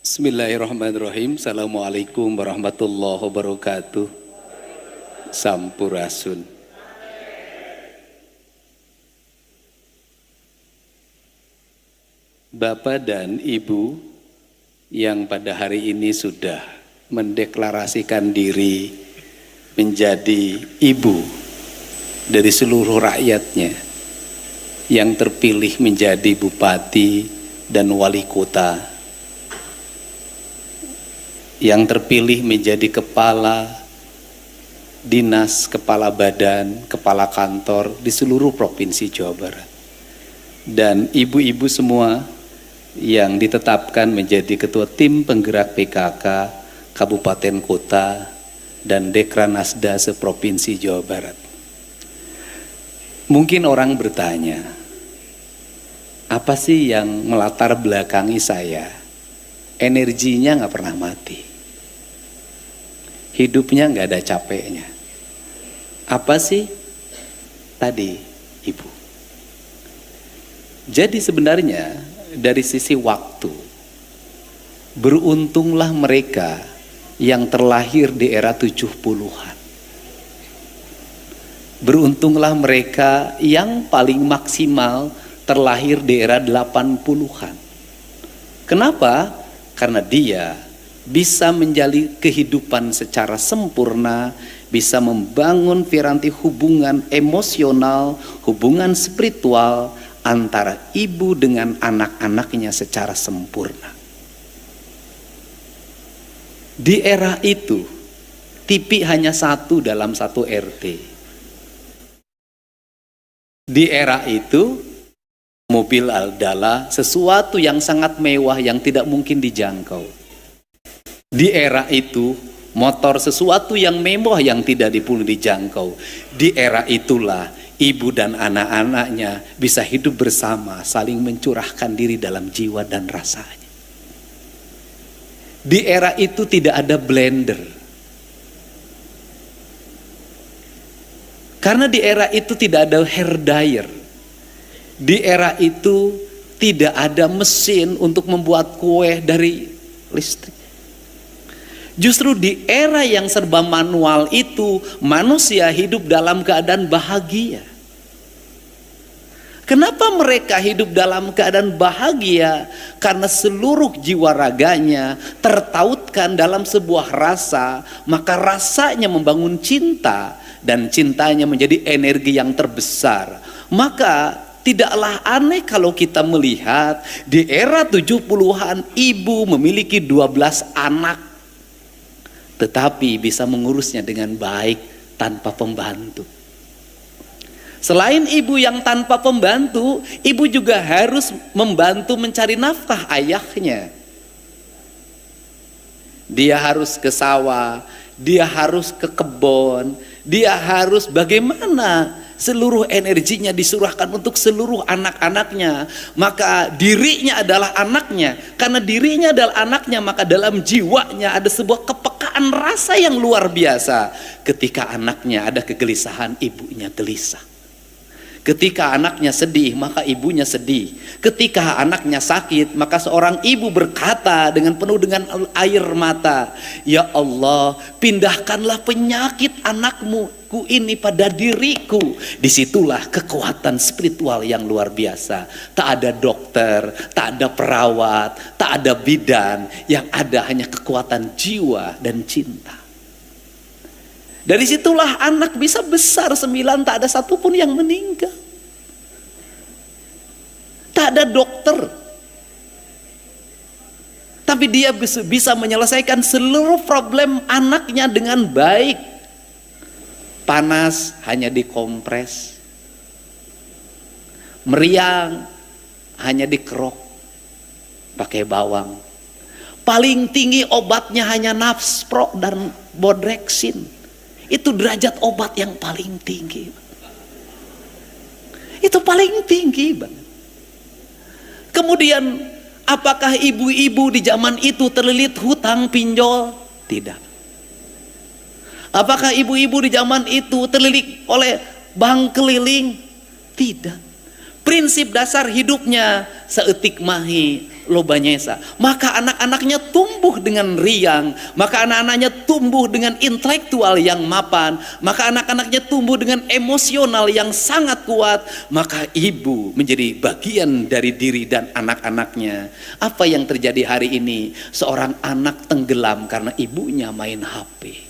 Bismillahirrahmanirrahim. Assalamualaikum warahmatullahi wabarakatuh. Sampurasun. Bapak dan Ibu yang pada hari ini sudah mendeklarasikan diri menjadi ibu dari seluruh rakyatnya, yang terpilih menjadi bupati dan wali kota, yang terpilih menjadi kepala dinas, kepala badan, kepala kantor di seluruh provinsi Jawa Barat, dan ibu-ibu semua yang ditetapkan menjadi ketua tim penggerak PKK Kabupaten Kota dan Dekranasda seprovinsi Jawa Barat. Mungkin orang bertanya, apa sih yang melatar belakangi saya? Energinya nggak pernah mati, hidupnya nggak ada capeknya. Apa sih tadi, Ibu? Jadi sebenarnya dari sisi waktu, beruntunglah mereka yang terlahir di era 70-an. Beruntunglah mereka yang paling maksimal terlahir di era 80-an. Kenapa? Karena dia bisa menjalin kehidupan secara sempurna, bisa membangun piranti hubungan emosional, hubungan spiritual antara ibu dengan anak-anaknya secara sempurna. Di era itu, TV hanya satu dalam satu RT. Di era itu, mobil adalah sesuatu yang sangat mewah yang tidak mungkin dijangkau. Di era itu, motor sesuatu yang mewah yang tidak dijangkau. Di era itulah ibu dan anak-anaknya bisa hidup bersama, saling mencurahkan diri dalam jiwa dan rasanya. Di era itu tidak ada blender. Karena di era itu tidak ada hair dryer. Di era itu tidak ada mesin untuk membuat kue dari listrik. Justru di era yang serba manual itu, manusia hidup dalam keadaan bahagia. Kenapa mereka hidup dalam keadaan bahagia? Karena seluruh jiwa raganya tertautkan dalam sebuah rasa, maka rasanya membangun cinta, dan cintanya menjadi energi yang terbesar. Maka tidaklah aneh kalau kita melihat di era 70-an ibu memiliki 12 anak, tetapi bisa mengurusnya dengan baik tanpa pembantu. Selain ibu yang tanpa pembantu, ibu juga harus membantu mencari nafkah ayahnya. Dia harus ke sawah, dia harus ke kebun, dia harus bagaimana seluruh energinya disurahkan untuk seluruh anak-anaknya. Maka dirinya adalah anaknya. Karena dirinya adalah anaknya, maka dalam jiwanya ada sebuah kepekaan rasa yang luar biasa. Ketika anaknya ada kegelisahan, ibunya gelisah. Ketika anaknya sedih, maka ibunya sedih. Ketika anaknya sakit, maka seorang ibu berkata dengan penuh dengan air mata, "Ya Allah, pindahkanlah penyakit anakmu ini pada diriku." Disitulah kekuatan spiritual yang luar biasa. Tak ada dokter, tak ada perawat, tak ada bidan. Yang ada hanya kekuatan jiwa dan cinta. Dari situlah anak bisa besar 9, tak ada satupun yang meninggal. Tak ada dokter. Tapi dia bisa menyelesaikan seluruh problem anaknya dengan baik. Panas hanya dikompres. Meriang hanya dikerok pakai bawang. Paling tinggi obatnya hanya Nafspro dan Bodrexin. Itu derajat obat yang paling tinggi. Itu paling tinggi banget. Kemudian apakah ibu-ibu di zaman itu terlilit hutang pinjol? Tidak. Apakah ibu-ibu di zaman itu terlilit oleh bank keliling? Tidak. prinsip dasar hidupnya seetik mahi lobanyesa. Maka anak-anaknya tumbuh dengan riang, maka anak-anaknya tumbuh dengan intelektual yang mapan, maka anak-anaknya tumbuh dengan emosional yang sangat kuat. Maka ibu menjadi bagian dari diri dan anak-anaknya. Apa yang terjadi hari ini? Seorang anak tenggelam karena ibunya main HP.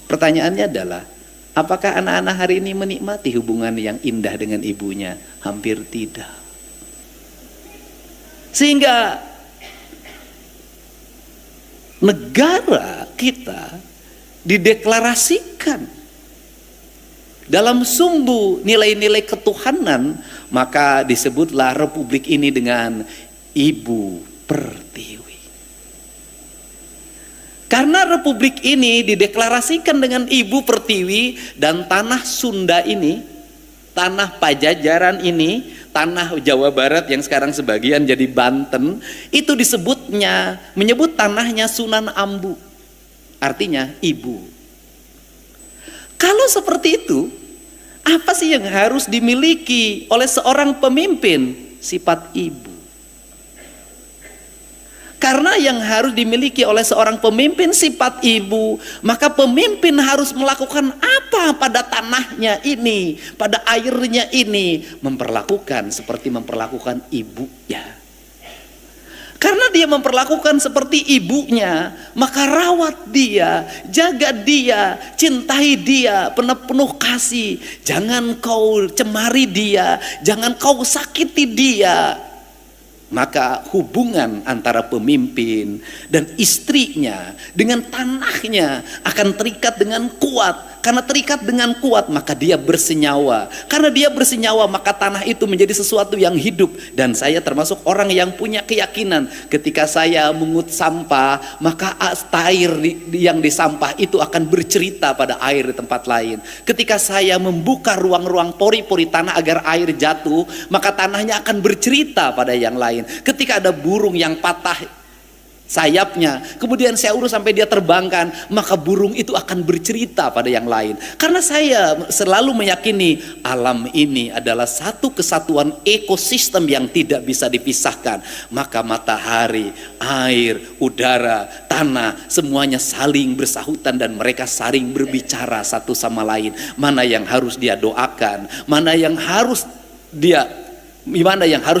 Pertanyaannya adalah, apakah anak-anak hari ini menikmati hubungan yang indah dengan ibunya? Hampir tidak. Sehingga negara kita dideklarasikan dalam sumbu nilai-nilai ketuhanan, maka disebutlah republik ini dengan Ibu Pertiwi. Karena republik ini dideklarasikan dengan Ibu Pertiwi, dan tanah Sunda ini, tanah Pajajaran ini, tanah Jawa Barat yang sekarang sebagian jadi Banten, itu menyebut tanahnya Sunan Ambu, artinya ibu. Kalau seperti itu, apa sih yang harus dimiliki oleh seorang pemimpin? Sifat ibu. Karena yang harus dimiliki oleh seorang pemimpin sifat ibu, maka pemimpin harus melakukan apa pada tanahnya ini, pada airnya ini? Memperlakukan seperti memperlakukan ibunya. Karena dia memperlakukan seperti ibunya, maka rawat dia, jaga dia, cintai dia, penuh kasih. Jangan kau cemari dia, jangan kau sakiti dia. Maka hubungan antara pemimpin dan istrinya dengan tanahnya akan terikat dengan kuat. Karena terikat dengan kuat, maka dia bersenyawa. Karena dia bersenyawa, maka tanah itu menjadi sesuatu yang hidup. Dan saya termasuk orang yang punya keyakinan, ketika saya mengut sampah, maka air yang di sampah itu akan bercerita pada air di tempat lain. Ketika saya membuka ruang-ruang pori-pori tanah agar air jatuh, maka tanahnya akan bercerita pada yang lain. Ketika ada burung yang patah sayapnya, kemudian saya urus sampai dia terbangkan, maka burung itu akan bercerita pada yang lain. Karena saya selalu meyakini alam ini adalah satu kesatuan ekosistem yang tidak bisa dipisahkan. Maka matahari, air, udara, tanah, semuanya saling bersahutan dan mereka saling berbicara satu sama lain. Mana yang harus dia doakan, mana yang harus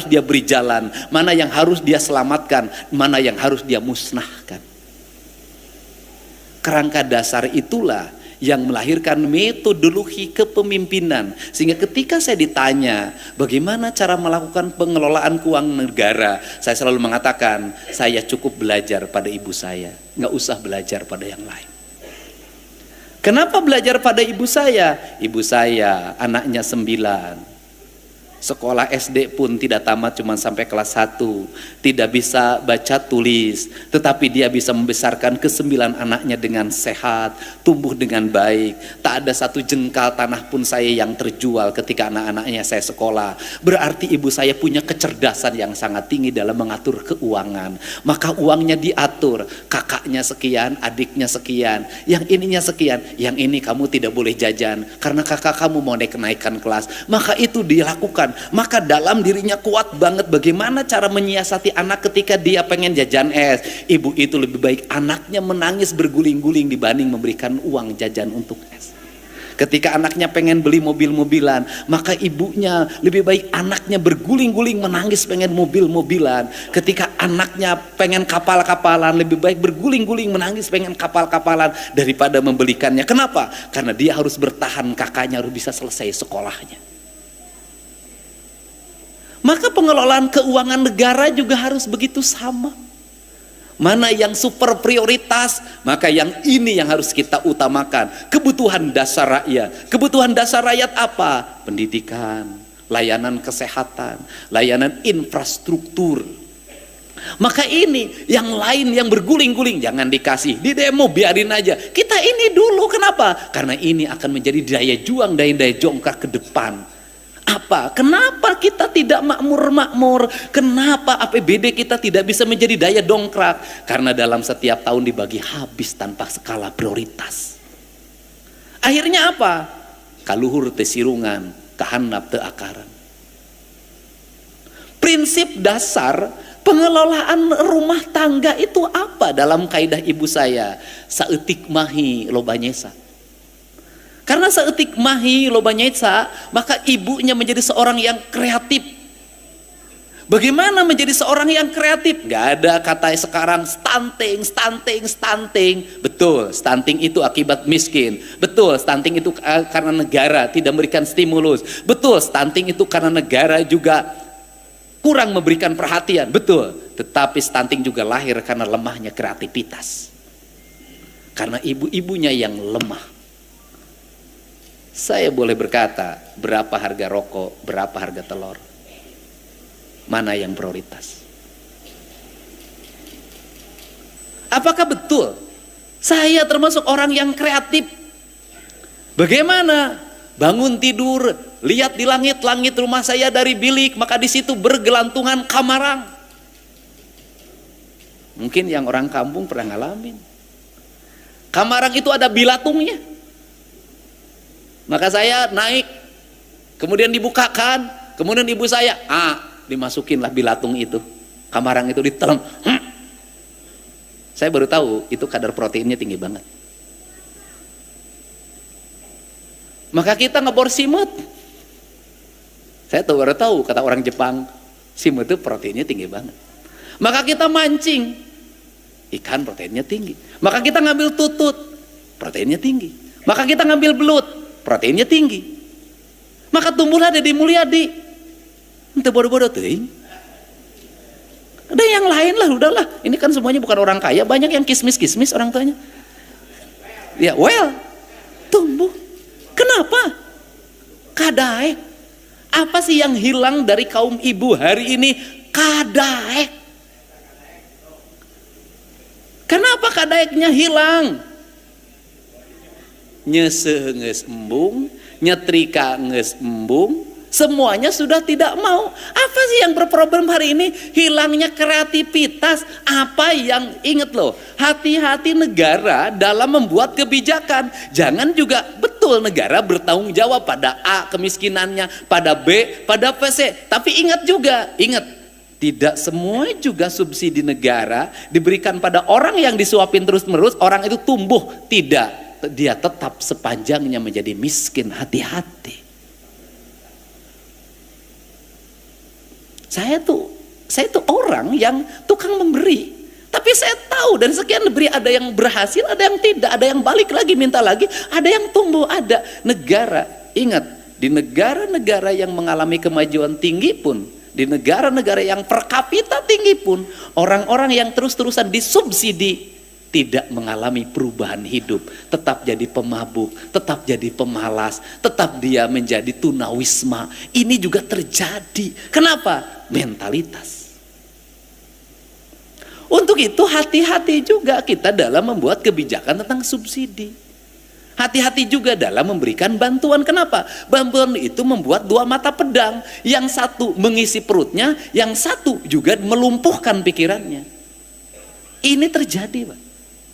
dia beri jalan, mana yang harus dia selamatkan, mana yang harus dia musnahkan. Kerangka dasar itulah yang melahirkan metodologi kepemimpinan. Sehingga ketika saya ditanya bagaimana cara melakukan pengelolaan keuangan negara, saya selalu mengatakan saya cukup belajar pada ibu saya, nggak usah belajar pada yang lain. Kenapa belajar pada ibu saya? Ibu saya anaknya 9. Sekolah SD pun tidak tamat, cuma sampai kelas 1. Tidak bisa baca tulis, tetapi dia bisa membesarkan ke-9 anaknya dengan sehat, tumbuh dengan baik. Tak ada satu jengkal tanah pun saya yang terjual ketika anak-anaknya saya sekolah. Berarti ibu saya punya kecerdasan yang sangat tinggi dalam mengatur keuangan. Maka uangnya diatur, kakaknya sekian, adiknya sekian, yang ininya sekian, yang ini kamu tidak boleh jajan karena kakak kamu mau naikkan kelas. Maka itu dilakukan. Maka dalam dirinya kuat banget bagaimana cara menyiasati anak ketika dia pengen jajan es. Ibu itu lebih baik anaknya menangis berguling-guling dibanding memberikan uang jajan untuk es. Ketika anaknya pengen beli mobil-mobilan, maka ibunya lebih baik anaknya berguling-guling menangis pengen mobil-mobilan. Ketika anaknya pengen kapal-kapalan, lebih baik berguling-guling menangis pengen kapal-kapalan daripada membelikannya. Kenapa? Karena dia harus bertahan, kakaknya harus bisa selesai sekolahnya. Maka pengelolaan keuangan negara juga harus begitu sama. Mana yang super prioritas, maka yang ini yang harus kita utamakan. Kebutuhan dasar rakyat. Kebutuhan dasar rakyat apa? Pendidikan, layanan kesehatan, layanan infrastruktur. Maka ini yang lain yang berguling-guling jangan dikasih, di demo biarin aja. Kita ini dulu, kenapa? Karena ini akan menjadi daya juang, daya jongkar ke depan. Apa? Kenapa kita tidak makmur-makmur? Kenapa APBD kita tidak bisa menjadi daya dongkrak? Karena dalam setiap tahun dibagi habis tanpa skala prioritas. Akhirnya apa? Kaluhur tesirungan, kahandap teu akaran. Prinsip dasar pengelolaan rumah tangga itu apa dalam kaidah ibu saya? Saeutik mahi loba nyesa. Karena saeutik mahi loba nyesa, maka ibunya menjadi seorang yang kreatif. Bagaimana menjadi seorang yang kreatif? Gak ada kata sekarang stunting. Betul, stunting itu akibat miskin. Betul, stunting itu karena negara tidak memberikan stimulus. Betul, stunting itu karena negara juga kurang memberikan perhatian. Betul, tetapi stunting juga lahir karena lemahnya kreativitas. Karena ibu-ibunya yang lemah. Saya boleh berkata, berapa harga rokok, berapa harga telur? Mana yang prioritas? Apakah betul saya termasuk orang yang kreatif? Bagaimana bangun tidur, lihat di langit rumah saya dari bilik, maka di situ bergelantungan kamarang. Mungkin yang orang kampung pernah ngalamin. Kamarang itu ada bilatungnya. Maka saya naik, kemudian dibukakan, kemudian ibu saya, dimasukinlah bilatung itu, kamarang itu ditelan. Saya baru tahu itu kadar proteinnya tinggi banget. Maka kita ngebor simut. Saya baru tahu kata orang Jepang, simut itu proteinnya tinggi banget. Maka kita mancing, ikan proteinnya tinggi. Maka kita ngambil tutut, proteinnya tinggi. Maka kita ngambil belut, proteinnya tinggi. Maka tumbuhlah Deddy Mulyadi. Ente bodoh-bodoh tuh. Ada yang lain lah, udahlah. Ini kan semuanya bukan orang kaya, banyak yang kismis-kismis orang tuanya. Ya, tumbuh. Kenapa? Kadaek. Apa sih yang hilang dari kaum ibu hari ini? Kadaek. Kenapa kadaeknya hilang? Nyeseh nges embung, nyetrika nges embung, semuanya sudah tidak mau. Apa sih yang berproblem hari ini? Hilangnya kreativitas. Apa yang, ingat loh, hati-hati negara dalam membuat kebijakan. Jangan juga, betul negara bertanggung jawab pada A kemiskinannya, pada B, pada C. Tapi ingat juga, tidak semua juga subsidi negara diberikan pada orang yang disuapin terus-menerus, orang itu tumbuh. Tidak. Dia tetap sepanjangnya menjadi miskin. Hati-hati. Saya tuh orang yang tukang memberi, tapi saya tahu dari sekian beri ada yang berhasil, ada yang tidak, ada yang balik lagi minta lagi, ada yang tumbuh. Ada negara, ingat, di negara-negara yang mengalami kemajuan tinggi pun, di negara-negara yang per kapita tinggi pun, orang-orang yang terus-terusan disubsidi tidak mengalami perubahan hidup, tetap jadi pemabuk, tetap jadi pemalas, tetap dia menjadi tunawisma. Ini juga terjadi. Kenapa? Mentalitas. Untuk itu hati-hati juga kita dalam membuat kebijakan tentang subsidi. Hati-hati juga dalam memberikan bantuan. Kenapa? Bantuan itu membuat dua mata pedang. Yang satu mengisi perutnya, yang satu juga melumpuhkan pikirannya. Ini terjadi, Pak.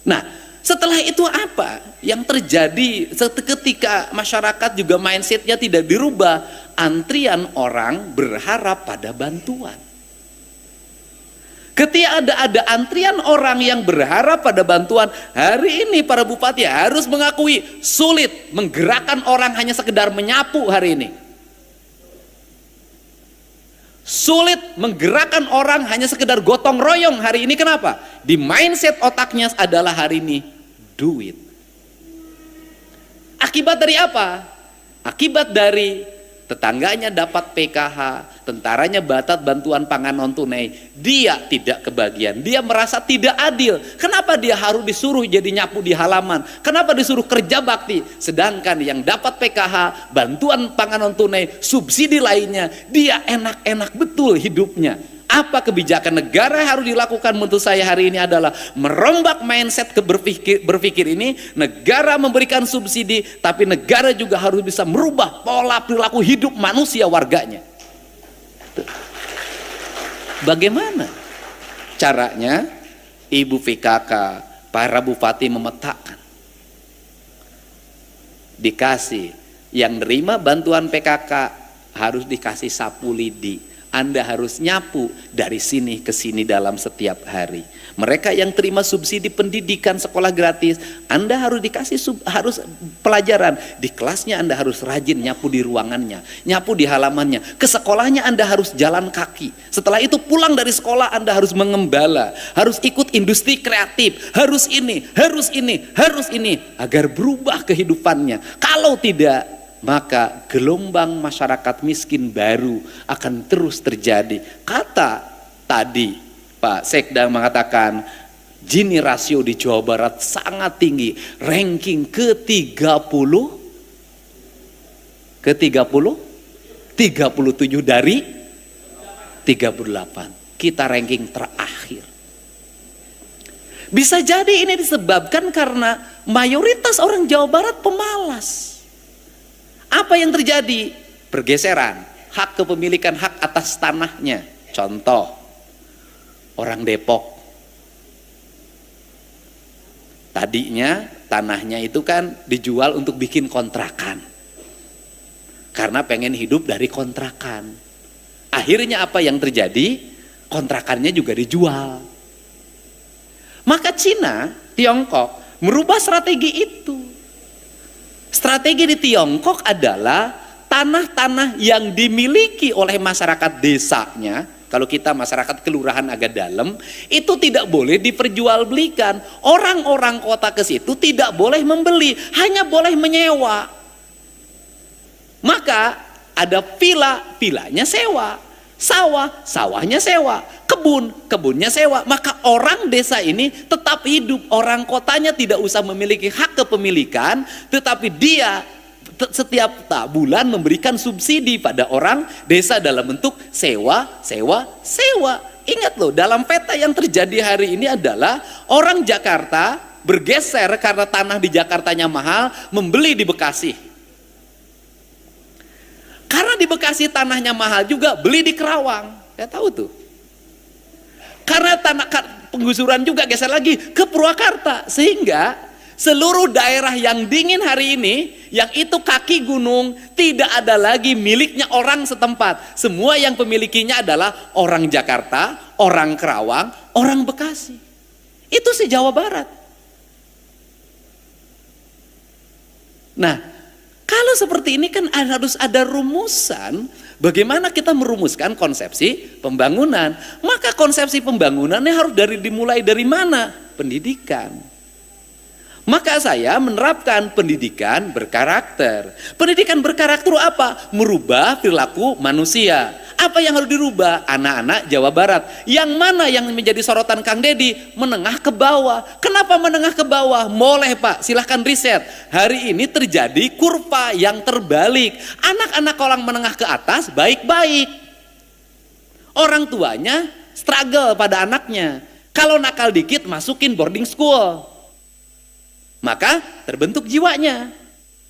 Nah, setelah itu apa yang terjadi ketika masyarakat juga mindsetnya tidak dirubah? Antrian orang berharap pada bantuan. Ketika ada antrian orang yang berharap pada bantuan, hari ini para bupati harus mengakui sulit menggerakkan orang hanya sekedar menyapu hari ini. Sulit menggerakkan orang hanya sekedar gotong royong hari ini. Kenapa? Di mindset otaknya adalah hari ini duit. Akibat dari apa? Akibat dari tetangganya dapat PKH, tentaranya dapat bantuan pangan non tunai, dia tidak kebagian, dia merasa tidak adil. Kenapa dia harus disuruh jadi nyapu di halaman? Kenapa disuruh kerja bakti? Sedangkan yang dapat PKH, bantuan pangan non tunai, subsidi lainnya, dia enak-enak betul hidupnya. Apa kebijakan negara yang harus dilakukan menurut saya hari ini adalah merombak mindset berpikir ini. Negara memberikan subsidi, tapi negara juga harus bisa merubah pola perilaku hidup manusia warganya. Bagaimana caranya? Ibu PKK, para bupati memetakan, dikasih Yang nerima bantuan PKK harus dikasih sapu lidi. Anda harus nyapu dari sini ke sini dalam setiap hari. Mereka yang terima subsidi pendidikan sekolah gratis, Anda harus dikasih harus pelajaran. Di kelasnya Anda harus rajin nyapu di ruangannya, nyapu di halamannya. Ke sekolahnya Anda harus jalan kaki. Setelah itu pulang dari sekolah Anda harus mengembala, harus ikut industri kreatif, harus ini, harus ini, harus ini, agar berubah kehidupannya. Kalau tidak, maka gelombang masyarakat miskin baru akan terus terjadi. Kata tadi Pak Sekda mengatakan Gini rasio di Jawa Barat sangat tinggi, ranking ke-30 37 dari 38. Kita ranking terakhir. Bisa jadi ini disebabkan karena mayoritas orang Jawa Barat pemalas. Apa yang terjadi? Pergeseran hak kepemilikan hak atas tanahnya. Contoh, orang Depok. Tadinya tanahnya itu kan dijual untuk bikin kontrakan. Karena pengen hidup dari kontrakan. Akhirnya apa yang terjadi? Kontrakannya juga dijual. Maka Cina, Tiongkok merubah strategi itu. Strategi di Tiongkok adalah tanah-tanah yang dimiliki oleh masyarakat desanya, kalau kita masyarakat kelurahan agak dalam, itu tidak boleh diperjualbelikan. Orang-orang kota ke situ tidak boleh membeli, hanya boleh menyewa. Maka ada villa, villanya sewa, sawah, sawahnya sewa, kebun, kebunnya sewa. Maka orang desa ini tetap hidup. Orang kotanya tidak usah memiliki hak kepemilikan, tetapi dia setiap bulan memberikan subsidi pada orang desa dalam bentuk sewa, sewa, sewa. Ingat loh, dalam peta yang terjadi hari ini adalah orang Jakarta bergeser karena tanah di Jakartanya mahal, membeli di Bekasi. Karena di Bekasi tanahnya mahal juga, beli di Kerawang. Saya tahu tuh. Karena tanah penggusuran juga geser lagi ke Purwakarta, sehingga seluruh daerah yang dingin hari ini, yang itu kaki gunung, tidak ada lagi miliknya orang setempat. Semua yang pemilikinya adalah orang Jakarta, orang Kerawang, orang Bekasi. Itu si Jawa Barat. Nah, kalau seperti ini kan harus ada rumusan. Bagaimana kita merumuskan konsepsi pembangunan? Maka konsepsi pembangunannya harus dimulai dari mana? Pendidikan. Maka saya menerapkan pendidikan berkarakter. Pendidikan berkarakter apa? Merubah perilaku manusia. Apa yang harus dirubah? Anak-anak Jawa Barat. Yang mana yang menjadi sorotan Kang Deddy? Menengah ke bawah. Kenapa menengah ke bawah? Boleh Pak, silahkan riset. Hari ini terjadi kurva yang terbalik. Anak-anak orang menengah ke atas baik-baik. Orang tuanya struggle pada anaknya. Kalau nakal dikit masukin boarding school. Maka terbentuk jiwanya.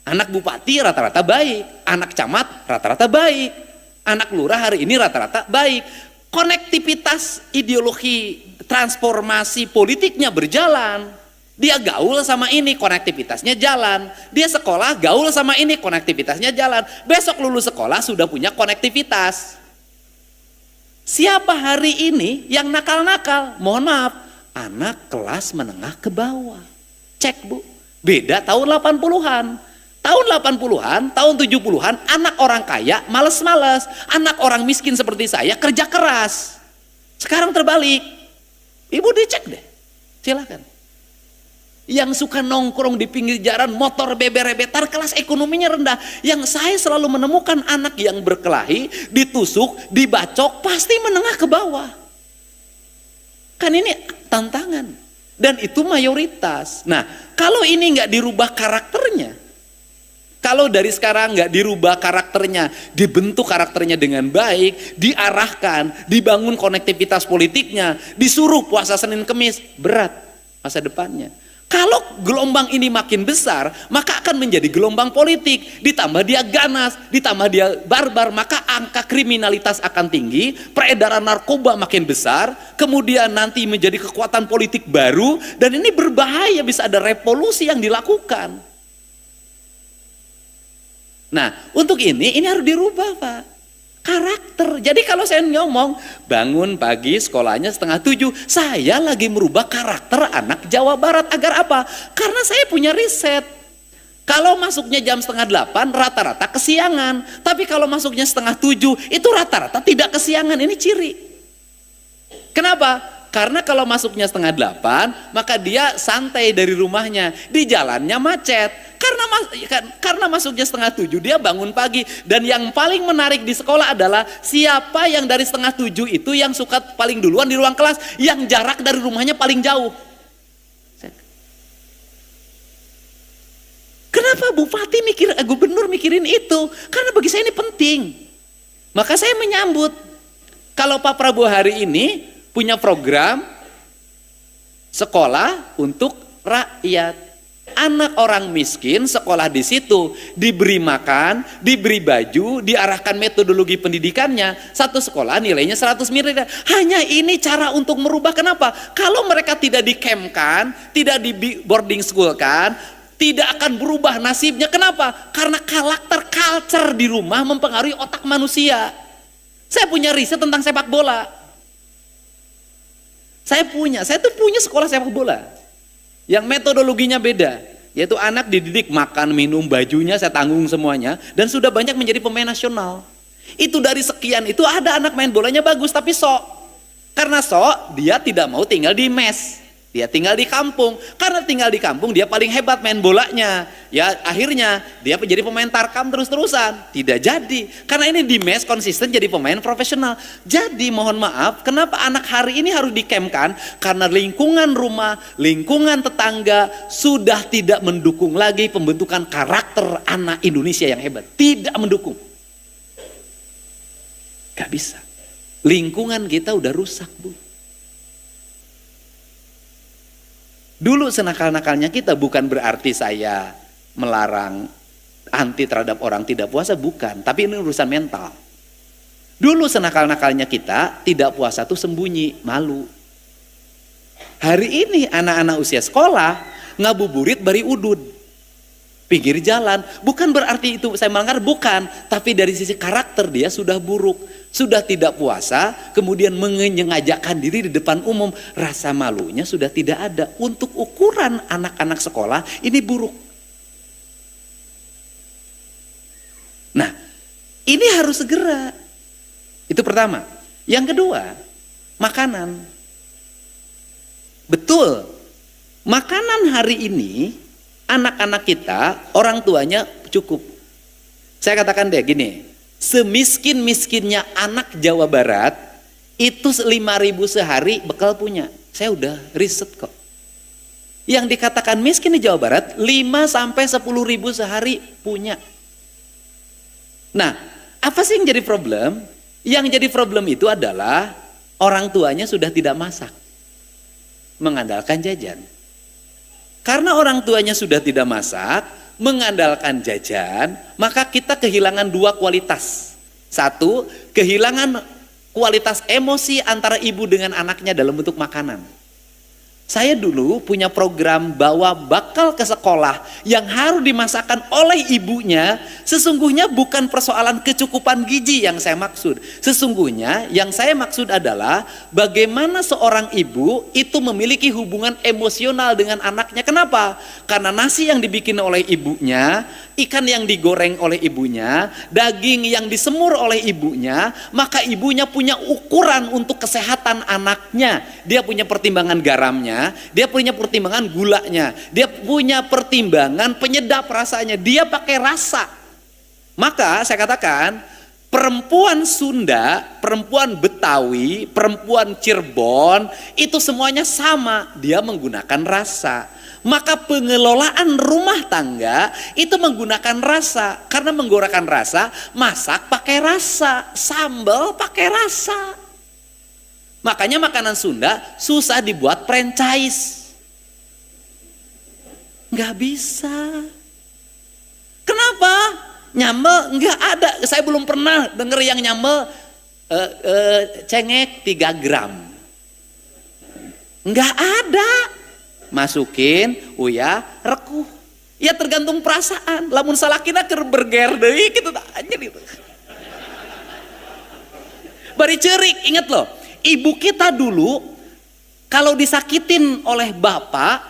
Anak bupati rata-rata baik, anak camat rata-rata baik, anak lurah hari ini rata-rata baik. Konektivitas ideologi transformasi politiknya berjalan. Dia gaul sama ini, konektivitasnya jalan. Dia sekolah gaul sama ini, konektivitasnya jalan. Besok lulus sekolah sudah punya konektivitas. Siapa hari ini yang nakal-nakal? Mohon maaf, anak kelas menengah ke bawah. Cek Bu, beda tahun 80-an. Tahun 80-an, tahun 70-an, anak orang kaya males-males. Anak orang miskin seperti saya kerja keras. Sekarang terbalik. Ibu dicek deh, silakan. Yang suka nongkrong di pinggir jalan, motor beber-betar, kelas ekonominya rendah. Yang saya selalu menemukan anak yang berkelahi, ditusuk, dibacok, pasti menengah ke bawah. Kan ini tantangan. Dan itu mayoritas. Nah, kalau ini nggak dirubah karakternya, kalau dari sekarang nggak dirubah karakternya, dibentuk karakternya dengan baik, diarahkan, dibangun konektivitas politiknya, disuruh puasa Senin Kemis, berat masa depannya. Kalau gelombang ini makin besar, maka akan menjadi gelombang politik. Ditambah dia ganas, ditambah dia barbar, maka angka kriminalitas akan tinggi, peredaran narkoba makin besar, kemudian nanti menjadi kekuatan politik baru, dan ini berbahaya, bisa ada revolusi yang dilakukan. Nah, untuk ini harus dirubah, Pak. Karakter. Jadi kalau saya ngomong bangun pagi sekolahnya 6:30, saya lagi merubah karakter anak Jawa Barat. Agar apa? Karena saya punya riset. Kalau masuknya jam 7:30 rata-rata kesiangan. Tapi kalau masuknya 6:30 itu rata-rata tidak kesiangan. Ini ciri. Kenapa? Karena kalau masuknya 7:30 maka dia santai dari rumahnya. Di jalannya macet. Karena masuknya 6:30 dia bangun pagi. Dan yang paling menarik di sekolah adalah siapa yang dari 6:30 itu yang suka paling duluan di ruang kelas, yang jarak dari rumahnya paling jauh. Kenapa Bupati gubernur mikirin itu? Karena bagi saya ini penting. Maka saya menyambut kalau Pak Prabowo hari ini punya program sekolah untuk rakyat. Anak orang miskin sekolah di situ, diberi makan, diberi baju, diarahkan metodologi pendidikannya. Satu sekolah nilainya 100 miliar. Hanya ini cara untuk merubah. Kenapa? Kalau mereka tidak di-campkan, tidak di boarding school kan, tidak akan berubah nasibnya. Kenapa? Karena karakter culture di rumah mempengaruhi otak manusia. Saya punya riset tentang sepak bola. Saya tuh punya sekolah sepak bola yang metodologinya beda, yaitu anak dididik makan, minum, bajunya saya tanggung semuanya, dan sudah banyak menjadi pemain nasional. Itu dari sekian itu ada anak main bolanya bagus tapi sok. Karena sok dia tidak mau tinggal di mes. Dia tinggal di kampung. Karena tinggal di kampung dia paling hebat main bolanya. Ya akhirnya dia menjadi pemain tarkam terus-terusan. Tidak jadi. Karena ini di mes konsisten jadi pemain profesional. Jadi mohon maaf, kenapa anak hari ini harus dikemkan? Karena lingkungan rumah, lingkungan tetangga sudah tidak mendukung lagi pembentukan karakter anak Indonesia yang hebat. Tidak mendukung. Gak bisa. Lingkungan kita udah rusak, Bu. Dulu senakal-nakalnya kita bukan berarti saya melarang anti terhadap orang tidak puasa, bukan. Tapi ini urusan mental. Dulu senakal-nakalnya kita tidak puasa tuh sembunyi, malu. Hari ini anak-anak usia sekolah ngabuburit bari udud. Pinggir jalan. Bukan berarti itu saya melanggar, bukan. Tapi dari sisi karakter dia sudah buruk. Sudah tidak puasa, kemudian menyengajakan diri di depan umum, rasa malunya sudah tidak ada. Untuk ukuran anak-anak sekolah ini buruk. Nah, ini harus segera. Itu pertama. Yang kedua, makanan. Betul, makanan hari ini anak-anak kita, orang tuanya cukup. Saya katakan deh gini, semiskin-miskinnya anak Jawa Barat itu 5.000 sehari bekal punya. Saya udah riset kok. Yang dikatakan miskin di Jawa Barat 5 sampai 10.000 sehari punya. Nah, apa sih yang jadi problem? Yang jadi problem itu adalah orang tuanya sudah tidak masak, mengandalkan jajan. Karena orang tuanya sudah tidak masak, mengandalkan jajan, maka kita kehilangan dua kualitas. Satu, kehilangan kualitas emosi antara ibu dengan anaknya dalam bentuk makanan. Saya dulu punya program bawa bakal ke sekolah yang harus dimasakkan oleh ibunya. Sesungguhnya bukan persoalan kecukupan gizi yang saya maksud. Sesungguhnya yang saya maksud adalah bagaimana seorang ibu itu memiliki hubungan emosional dengan anaknya. Kenapa? Karena nasi yang dibikin oleh ibunya, ikan yang digoreng oleh ibunya, daging yang disemur oleh ibunya, maka ibunya punya ukuran untuk kesehatan anaknya. Dia punya pertimbangan garamnya, dia punya pertimbangan gulanya, dia punya pertimbangan penyedap rasanya, dia pakai rasa. Maka saya katakan perempuan Sunda, perempuan Betawi, perempuan Cirebon itu semuanya sama, dia menggunakan rasa. Maka pengelolaan rumah tangga itu menggunakan rasa. Karena menggunakan rasa, masak pakai rasa, sambal pakai rasa. Makanya makanan Sunda susah dibuat franchise. Nggak bisa. Kenapa? Nyambel nggak ada. Saya belum pernah dengar yang nyambel cengek 3 gram. Nggak ada. Masukin, rekuh. Ya tergantung perasaan. Lamun salakina keur berger deui kitu aja gitu. Bari ceurik, inget loh. Ibu kita dulu kalau disakitin oleh bapak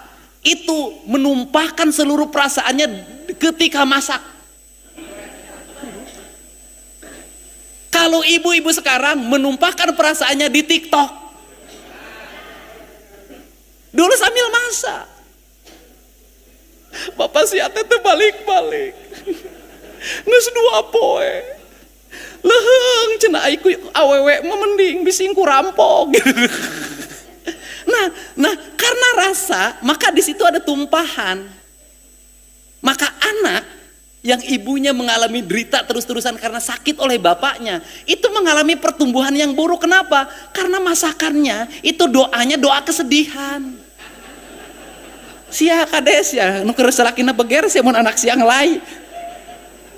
itu menumpahkan seluruh perasaannya ketika masak. Kalau ibu-ibu sekarang menumpahkan perasaannya di TikTok. Dulu sambil masak. Bapak si ate teh balik-balik. Geus 2 poe. Leheng cenah aiku awewe mah mending bising ku rampok. Nah, karena rasa, maka di situ ada tumpahan. Maka anak yang ibunya mengalami derita terus-terusan karena sakit oleh bapaknya, itu mengalami pertumbuhan yang buruk. Kenapa? Karena masakannya itu doanya doa kesedihan. Sia kades ya, nu keur salakina beger sia mun anak siang lain.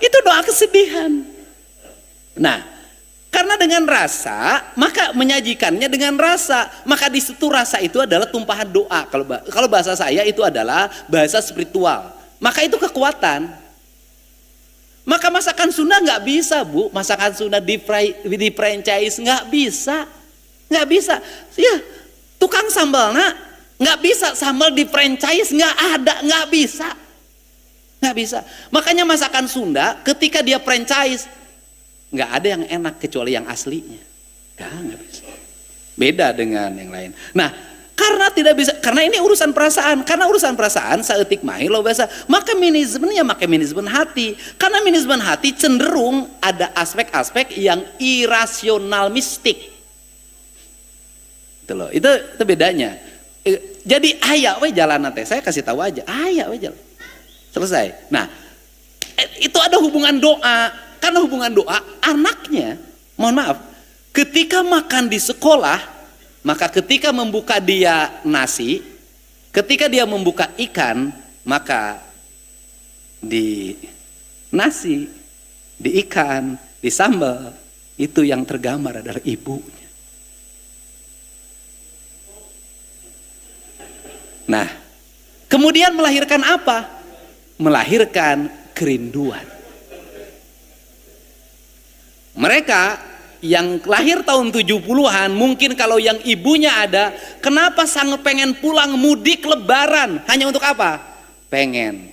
Itu doa kesedihan. Nah, karena dengan rasa, maka menyajikannya dengan rasa. Maka di situ rasa itu adalah tumpahan doa. Kalau bahasa saya itu adalah bahasa spiritual. Maka itu kekuatan. Maka masakan Sunda nggak bisa, Bu. Masakan Sunda di franchise nggak bisa. Nggak bisa. Ya, tukang sambalnya nggak bisa sambal di franchise, nggak ada, nggak bisa. Nggak bisa. Makanya masakan Sunda ketika dia franchise nggak ada yang enak kecuali yang aslinya. Nggak bisa. Beda dengan yang lain. Nah, karena tidak bisa, karena ini urusan perasaan. Karena urusan perasaan saeutik mahi lo biasa. Maka manajemennya pakai manajemen hati. Karena manajemen hati cenderung ada aspek-aspek yang irasional mistik. Itu loh. Itu bedanya. Jadi aya we jalan teh. Saya kasih tahu aja. Aya we jalan. Selesai. Nah, itu ada hubungan doa. Karena hubungan doa, anaknya, mohon maaf, ketika makan di sekolah, maka ketika membuka dia nasi, ketika dia membuka ikan, maka di nasi, di ikan, di sambal, itu yang tergambar adalah ibunya. Nah, kemudian melahirkan apa? Melahirkan kerinduan. Mereka yang lahir tahun 70-an, mungkin kalau yang ibunya ada, kenapa sangat pengen pulang mudik lebaran? Hanya untuk apa? Pengen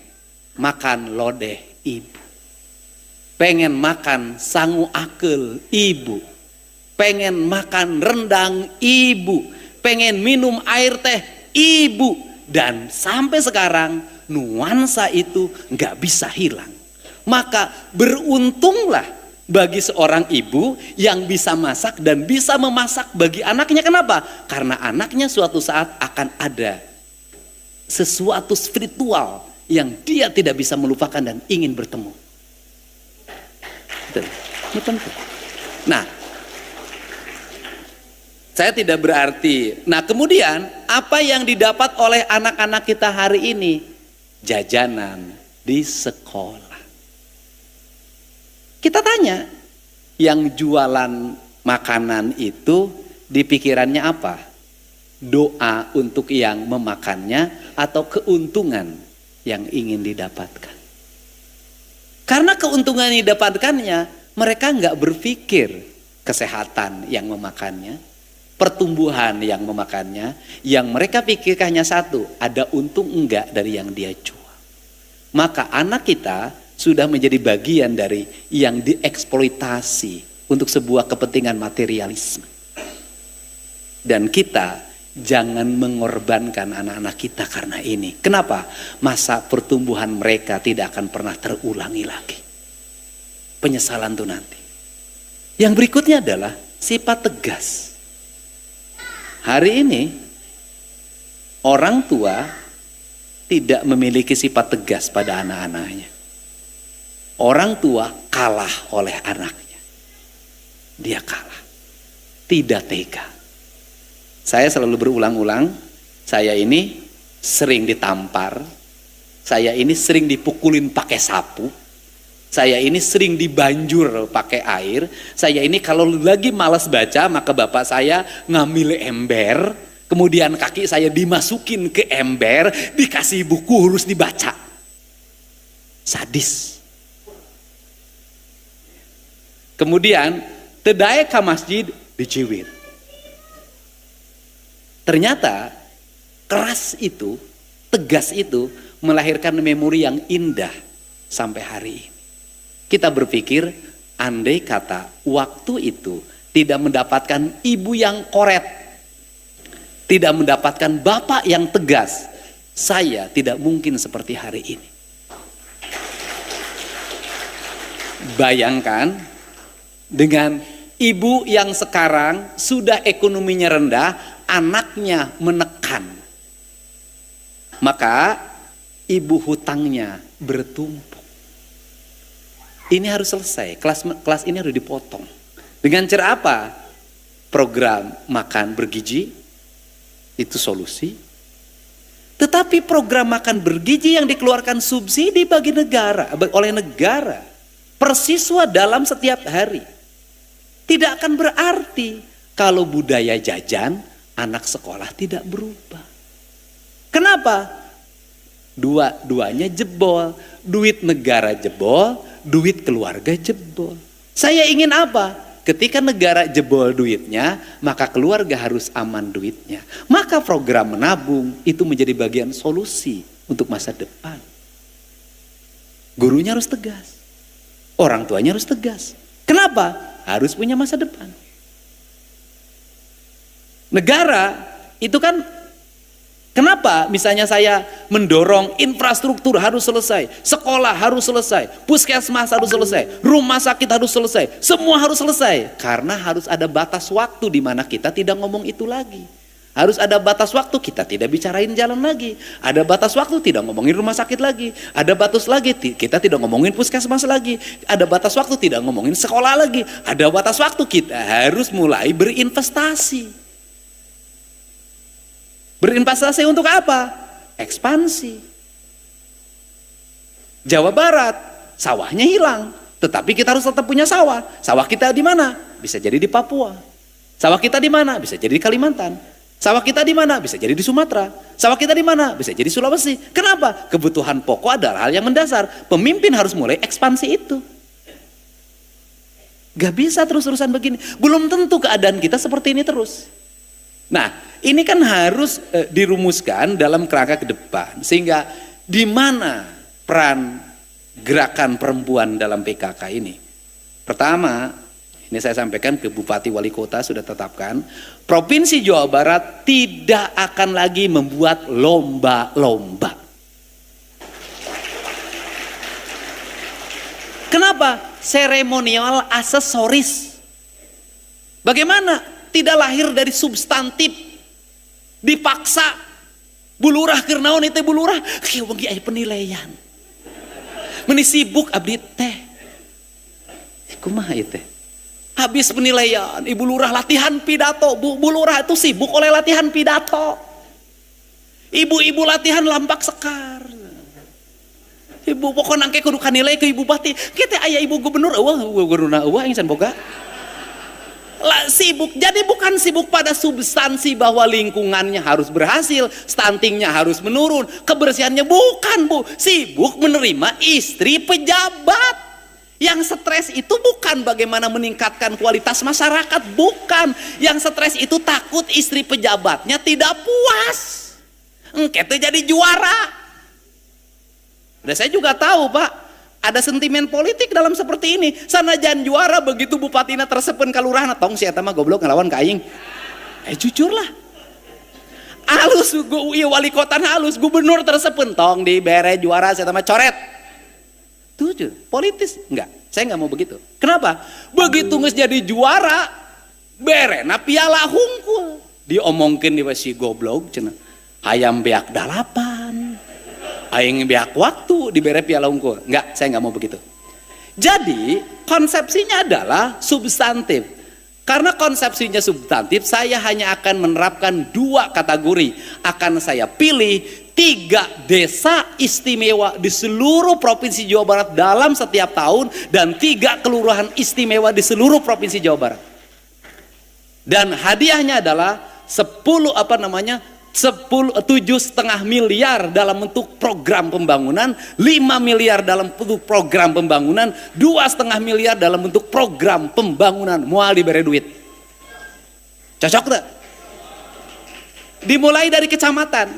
makan lodeh ibu. Pengen makan sangu akel ibu. Pengen makan rendang ibu. Pengen minum air teh ibu. Dan sampai sekarang nuansa itu nggak bisa hilang. Maka beruntunglah bagi seorang ibu yang bisa masak dan bisa memasak bagi anaknya. Kenapa? Karena anaknya suatu saat akan ada sesuatu spiritual yang dia tidak bisa melupakan dan ingin bertemu. Ini penting. Nah, saya tidak berarti. Nah, kemudian apa yang didapat oleh anak-anak kita hari ini? Jajanan di sekolah. Kita tanya, yang jualan makanan itu di pikirannya apa? Doa untuk yang memakannya atau keuntungan yang ingin didapatkan? Karena keuntungan yang didapatkannya, mereka nggak berpikir kesehatan yang memakannya, pertumbuhan yang memakannya. Yang mereka pikirkan hanya satu, ada untung enggak dari yang dia jual. Maka anak kita sudah menjadi bagian dari yang dieksploitasi untuk sebuah kepentingan materialisme. Dan kita jangan mengorbankan anak-anak kita karena ini. Kenapa? Masa pertumbuhan mereka tidak akan pernah terulangi lagi. Penyesalan itu nanti. Yang berikutnya adalah sifat tegas. Hari ini orang tua tidak memiliki sifat tegas pada anak-anaknya. Orang tua kalah oleh anaknya. Dia kalah. Tidak tega. Saya selalu berulang-ulang, saya ini sering ditampar, saya ini sering dipukulin pakai sapu, saya ini sering dibanjur pakai air, saya ini kalau lagi malas baca maka bapak saya ngambil ember, kemudian kaki saya dimasukin ke ember, dikasih buku harus dibaca. sadis. Kemudian tedaya ka masjid diciwit. Ternyata keras itu, tegas itu melahirkan memori yang indah sampai hari ini. Kita berpikir andai kata waktu itu tidak mendapatkan ibu yang koret, tidak mendapatkan bapak yang tegas, saya tidak mungkin seperti hari ini. Bayangkan dengan ibu yang sekarang sudah ekonominya rendah, anaknya menekan, maka ibu hutangnya bertumpuk. Ini harus selesai, kelas ini harus dipotong. Dengan cara apa? Program makan bergizi, itu solusi. Tetapi program makan bergizi yang dikeluarkan subsidi bagi negara, oleh negara, per siswa dalam setiap hari, tidak akan berarti kalau budaya jajan anak sekolah tidak berubah. Kenapa? Dua-duanya jebol, duit negara jebol, duit keluarga jebol. Saya ingin apa? Ketika negara jebol duitnya, maka keluarga harus aman duitnya. Maka program menabung itu menjadi bagian solusi untuk masa depan. Gurunya harus tegas, orang tuanya harus tegas. Kenapa? Harus punya masa depan. Negara itu kan, kenapa misalnya saya mendorong infrastruktur harus selesai, sekolah harus selesai, puskesmas harus selesai, rumah sakit harus selesai, semua harus selesai. Karena harus ada batas waktu di mana kita tidak ngomong itu lagi. Harus ada batas waktu kita tidak bicarain jalan lagi. Ada batas waktu tidak ngomongin rumah sakit lagi. Ada batas lagi kita tidak ngomongin puskesmas lagi. Ada batas waktu tidak ngomongin sekolah lagi. Ada batas waktu kita harus mulai berinvestasi. Berinvestasi untuk apa? Ekspansi. Jawa Barat, sawahnya hilang, tetapi kita harus tetap punya sawah. Sawah kita di mana? Bisa jadi di Papua. Sawah kita di mana? Bisa jadi di Kalimantan. Sawah kita di mana? Bisa jadi di Sumatera. Sawah kita di mana? Bisa jadi Sulawesi. Kenapa? Kebutuhan pokok adalah hal yang mendasar. Pemimpin harus mulai ekspansi itu. Gak bisa terus-terusan begini. Belum tentu keadaan kita seperti ini terus. Nah, ini kan harus dirumuskan dalam kerangka ke depan. Sehingga di mana peran gerakan perempuan dalam PKK ini? Pertama, ini saya sampaikan ke Bupati Wali Kota sudah tetapkan, Provinsi Jawa Barat tidak akan lagi membuat lomba-lomba. Kenapa? Seremonial aksesoris. Bagaimana? Tidak lahir dari substantif, dipaksa. Bulurah kernaon itu bulurah, kieu bagi aya penilaian. Meni sibuk abdi teh. Kumaha ieu teh? Habis penilaian, Ibu Lurah latihan pidato. Bu Lurah itu sibuk oleh latihan pidato. Ibu-ibu latihan lampak sekar. Ibu pokoknya nangke kudu kanilai ke Ibu Bupati. Kita ayah Ibu Gubernur, gubernur insan boga. Sibuk, jadi bukan sibuk pada substansi bahwa lingkungannya harus berhasil, stuntingnya harus menurun, kebersihannya bukan Bu. Sibuk menerima istri pejabat. Yang stres itu bukan bagaimana meningkatkan kualitas masyarakat, bukan. Yang stres itu takut istri pejabatnya tidak puas. Engke jadi juara. Dan saya juga tahu Pak, ada sentimen politik dalam seperti ini. Sanajan juara begitu bupatina tersepen kalurahan, tong si eta mah goblok ngelawan ka aing. Jujurlah. Halus wali kota halus, gubernur tersepen tong dibere juara si eta mah coret. Tujuh, politis enggak, saya enggak mau begitu. Kenapa? Begitu nges jadi juara, berena piala hungkul. Diomongkin di si goblok cenah. Hayam beak dalapan, aing beak waktu dibere piala hungkul. Enggak, saya enggak mau begitu. Jadi konsepsinya adalah substantif. Karena konsepsinya substantif, saya hanya akan menerapkan dua kategori. Akan saya pilih 3 desa istimewa di seluruh provinsi Jawa Barat dalam setiap tahun dan 3 kelurahan istimewa di seluruh provinsi Jawa Barat. Dan hadiahnya adalah 10 7,5 miliar dalam bentuk program pembangunan, 5 miliar dalam bentuk program pembangunan, 2,5 miliar dalam bentuk program pembangunan. Mual diberi duit. Cocok tak? Dimulai dari kecamatan.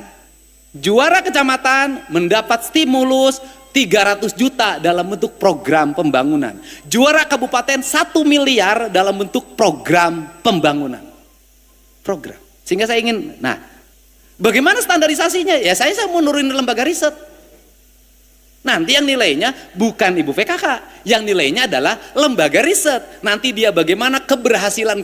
Juara kecamatan mendapat stimulus 300 juta dalam bentuk program pembangunan. Juara kabupaten 1 miliar dalam bentuk program pembangunan. Program. Sehingga saya ingin, bagaimana standarisasinya? Ya saya mau nurunin lembaga riset. Nanti yang nilainya bukan ibu PKK, yang nilainya adalah lembaga riset. Nanti dia bagaimana keberhasilannya,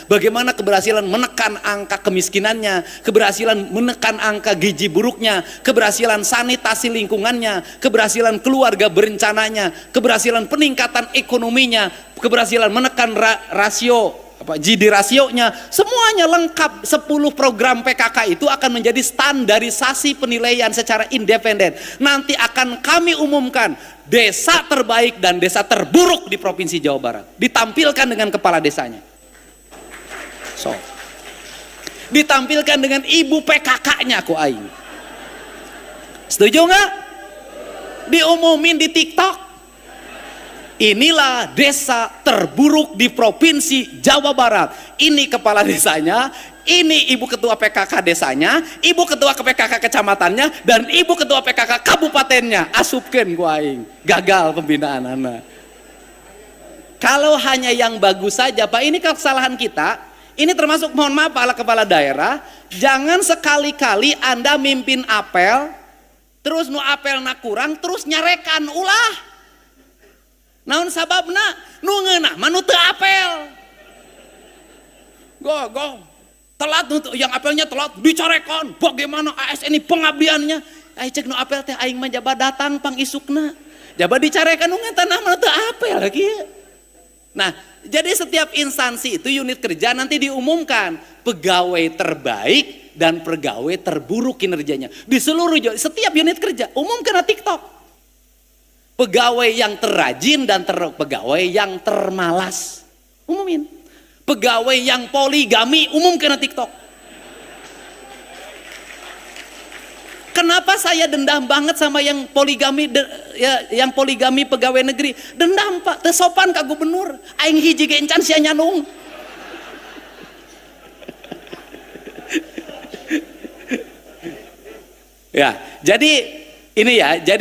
bagaimana keberhasilan menekan angka kemiskinannya, keberhasilan menekan angka gizi buruknya, keberhasilan sanitasi lingkungannya, keberhasilan keluarga berencananya, keberhasilan peningkatan ekonominya, keberhasilan menekan rasio GDP rasionya, semuanya lengkap. 10 program PKK itu akan menjadi standarisasi penilaian secara independen. Nanti akan kami umumkan desa terbaik dan desa terburuk di Provinsi Jawa Barat, ditampilkan dengan kepala desanya. Ditampilkan dengan ibu PKK-nya ku aing. Setuju nggak? Diumumin di TikTok. Inilah desa terburuk di Provinsi Jawa Barat. Ini kepala desanya, ini ibu ketua PKK desanya, ibu ketua PKK kecamatannya, dan ibu ketua PKK kabupatennya. Asupkeun ku aing. Gagal pembinaan anak. Kalau hanya yang bagus saja, Pak, ini kesalahan kita. Ini termasuk, mohon maaf para kepala daerah, jangan sekali-kali Anda mimpin apel, terus nu apel na kurang, terus nyarekan ulah. Naon sababna nu ngeunah mah nu teu apel. Go telat yang apelnya telat dicarekan. Bagaimana ASN ini pengabdiannya? Ai cek nu apel teh aing mah jaba datang pang isukna. Jaba dicarekan nu ngeunah mah teu apel lagi. Nah, jadi setiap instansi itu unit kerja nanti diumumkan pegawai terbaik dan pegawai terburuk kinerjanya di seluruh setiap unit kerja. Umumkan di TikTok. Pegawai yang terrajin dan pegawai yang termalas, umumin. Pegawai yang poligami, umumkan di TikTok. Kenapa saya dendam banget sama yang poligami, yang poligami pegawai negeri? Dendam Pak, teu sopan ka gubernur. Aing hiji ge encan sia nyanung. Ya, jadi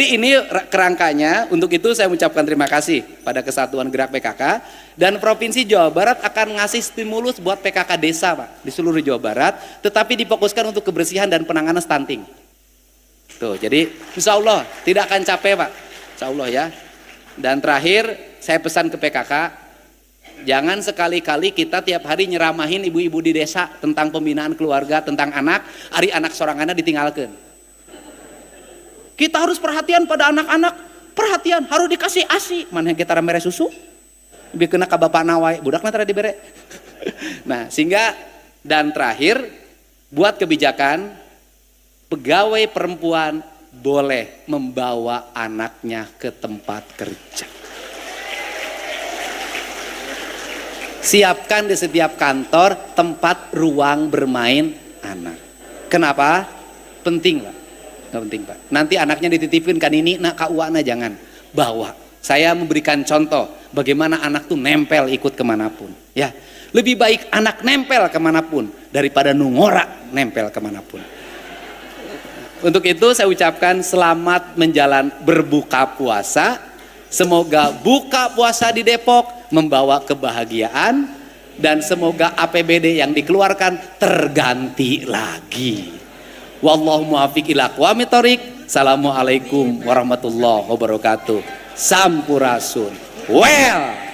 ini kerangkanya. Untuk itu saya mengucapkan terima kasih pada Kesatuan Gerak PKK, dan Provinsi Jawa Barat akan ngasih stimulus buat PKK desa Pak di seluruh Jawa Barat, tetapi difokuskan untuk kebersihan dan penanganan stunting. Tuh, jadi insya Allah tidak akan capek Pak, insya Allah ya. Dan terakhir saya pesan ke PKK, jangan sekali-kali kita tiap hari nyeramahin ibu-ibu di desa tentang pembinaan keluarga, tentang anak, hari anak soranganna ditinggalkan. Kita harus perhatian pada anak-anak, perhatian, harus dikasih ASI. Mana kita mere susu? Biar kena ka bapak nawai, budakna tara dibere. Nah, sehingga dan terakhir buat kebijakan pegawai perempuan boleh membawa anaknya ke tempat kerja. Siapkan di setiap kantor tempat ruang bermain anak. Kenapa? Penting Pak. Nggak penting Pak. Nanti anaknya dititipin kan ini, ka uana jangan bawa. Saya memberikan contoh bagaimana anak tuh nempel ikut kemanapun. Ya, lebih baik anak nempel kemanapun daripada nungora nempel kemanapun. Untuk itu saya ucapkan selamat berbuka puasa. Semoga buka puasa di Depok membawa kebahagiaan, dan semoga APBD yang dikeluarkan terganti lagi. Wallahu muwaffiq ila aqwamit thoriq. Assalamualaikum warahmatullahi wabarakatuh. Sampurasun. Well.